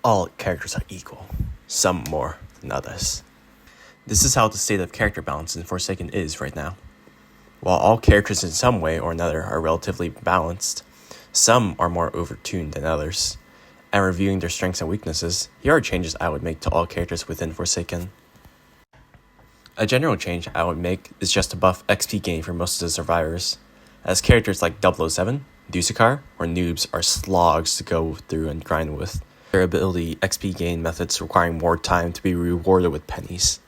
all characters are equal, some more than others. This is how the state of character balance in Forsaken is right now. While all characters in some way or another are relatively balanced, some are more overtuned than others. And reviewing their strengths and weaknesses, here are changes I would make to all characters within Forsaken. A general change I would make is just to buff XP gain for most of the survivors, as characters like 007, Dusekkar, or Noobs are slogs to go through and grind with, their ability XP gain methods requiring more time to be rewarded with pennies.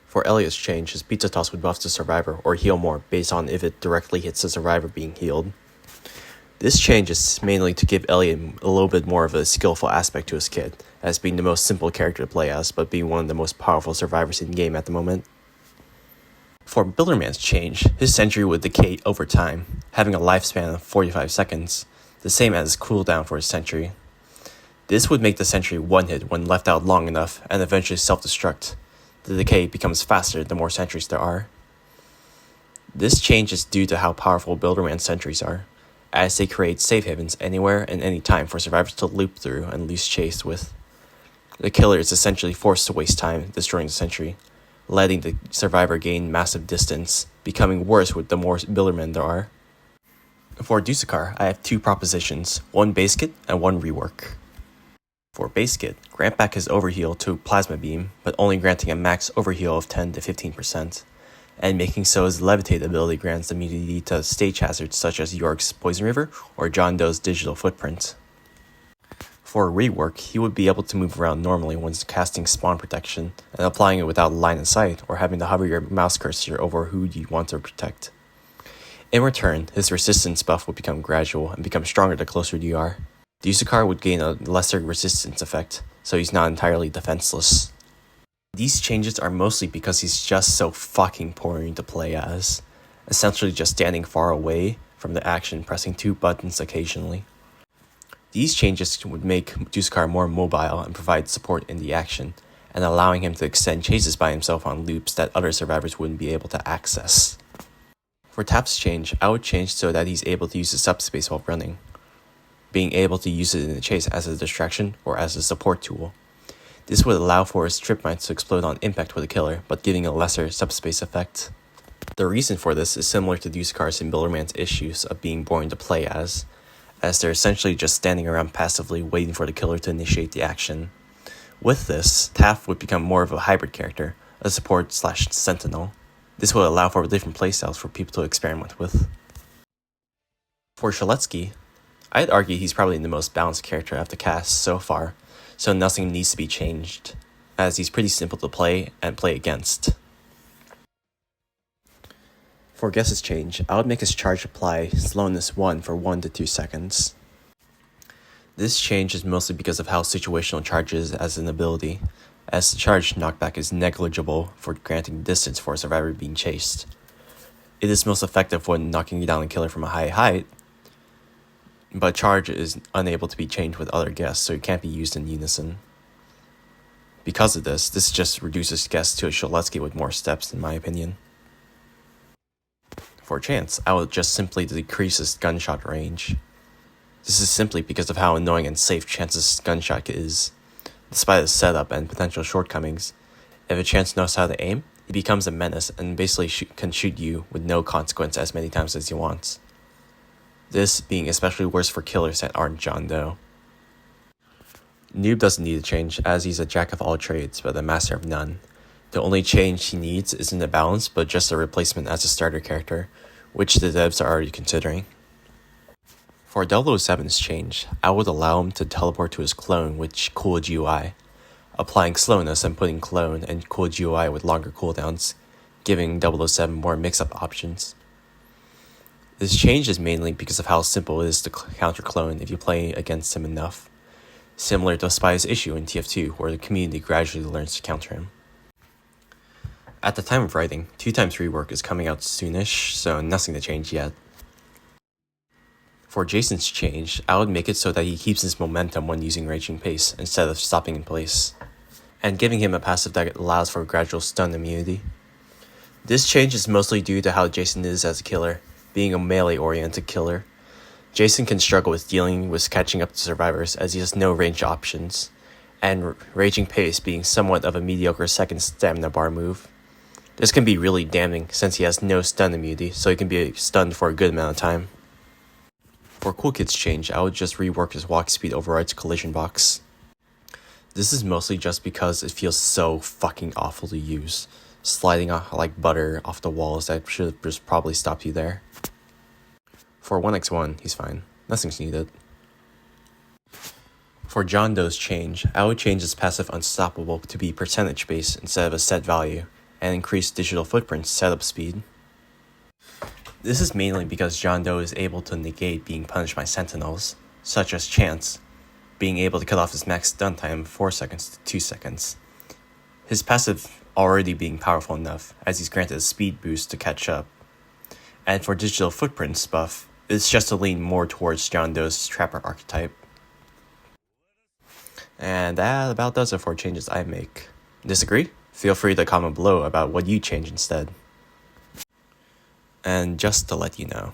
For Elliot's change, his pizza toss would buff the survivor or heal more based on if it directly hits the survivor being healed. This change is mainly to give Elliot a little bit more of a skillful aspect to his kit, as being the most simple character to play as, but being one of the most powerful survivors in game at the moment. For Builderman's change, his sentry would decay over time, having a lifespan of 45 seconds, the same as his cooldown for his sentry. This would make the sentry one-hit when left out long enough and eventually self-destruct. The decay becomes faster the more sentries there are. This change is due to how powerful Builderman sentries are, as they create safe havens anywhere and anytime for survivors to loop through and lose chase with. The killer is essentially forced to waste time destroying the sentry, letting the survivor gain massive distance, becoming worse with the more Buildermen there are. For Dusekkar, I have two propositions, one base kit and one rework. For base kit, grant back his overheal to Plasma Beam, but only granting a max overheal of 10 to 15%, and making so his Levitate ability grants immunity to stage hazards such as York's Poison River or John Doe's Digital Footprint. For rework, he would be able to move around normally when casting Spawn Protection and applying it without line of sight or having to hover your mouse cursor over who you want to protect. In return, his resistance buff would become gradual and become stronger the closer you are. Dusekkar would gain a lesser resistance effect, so he's not entirely defenseless. These changes are mostly because he's just so fucking boring to play as, essentially just standing far away from the action, pressing two buttons occasionally. These changes would make Dusekkar more mobile and provide support in the action, and allowing him to extend chases by himself on loops that other survivors wouldn't be able to access. For Taph's change, I would change so that he's able to use the subspace while running, being able to use it in the chase as a distraction or as a support tool. This would allow for his trip mines to explode on impact with the killer, but giving a lesser subspace effect. The reason for this is similar to Dusekkar's and Builderman's issues of being boring to play as they're essentially just standing around passively waiting for the killer to initiate the action. With this, Taph would become more of a hybrid character, a support/sentinel. This would allow for different playstyles for people to experiment with. For Shedletsky, I'd argue he's probably the most balanced character of the cast so far, so nothing needs to be changed, as he's pretty simple to play and play against. For Guess's change, I would make his charge apply slowness 1 for 1 to 2 seconds. This change is mostly because of how situational charge is as an ability, as the charge knockback is negligible for granting distance for a survivor being chased. It is most effective when knocking down a killer from a high height, but charge is unable to be changed with other guests, so it can't be used in unison. Because of this just reduces guests to a Shedletsky with more steps in my opinion. For Chance, I would just simply decrease his gunshot range. This is simply because of how annoying and safe Chance's gunshot is. Despite his setup and potential shortcomings, if a Chance knows how to aim, he becomes a menace and basically can shoot you with no consequence as many times as he wants. This being especially worse for killers that aren't John Doe. Noob doesn't need a change, as he's a jack of all trades but a master of none. The only change he needs isn't a balance, but just a replacement as a starter character, which the devs are already considering. For 007's change, I would allow him to teleport to his clone with Coolkid UI, applying slowness and putting clone and Coolkid UI with longer cooldowns, giving 007 more mix-up options. This change is mainly because of how simple it is to counter clone if you play against him enough, similar to Spy's issue in TF2 where the community gradually learns to counter him. At the time of writing, Twotime rework is coming out soonish, so nothing to change yet. For Jason's change, I would make it so that he keeps his momentum when using Raging Pace instead of stopping in place, and giving him a passive that allows for gradual stun immunity. This change is mostly due to how Jason is as a killer, being a melee-oriented killer. Jason can struggle with dealing with catching up to survivors as he has no range options, and Raging Pace being somewhat of a mediocre second stamina bar move. This can be really damning since he has no stun immunity, so he can be stunned for a good amount of time. For Coolkid's change, I would just rework his walk speed overrides collision box. This is mostly just because it feels so fucking awful to use, sliding like butter off the walls that should have just probably stopped you there. For 1x1, he's fine. Nothing's needed. For John Doe's change, I would change his passive Unstoppable to be percentage based instead of a set value, and increase Digital Footprint's setup speed. This is mainly because John Doe is able to negate being punished by Sentinels, such as Chance, being able to cut off his max stun time of 4 seconds to 2 seconds. His passive already being powerful enough, as he's granted a speed boost to catch up. And for Digital Footprint's buff, it's just to lean more towards John Doe's Trapper archetype. And that about does it for changes I make. Disagree? Feel free to comment below about what you change instead. And just to let you know,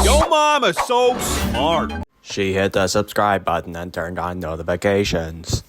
your mom is so smart. She hit the subscribe button and turned on notifications.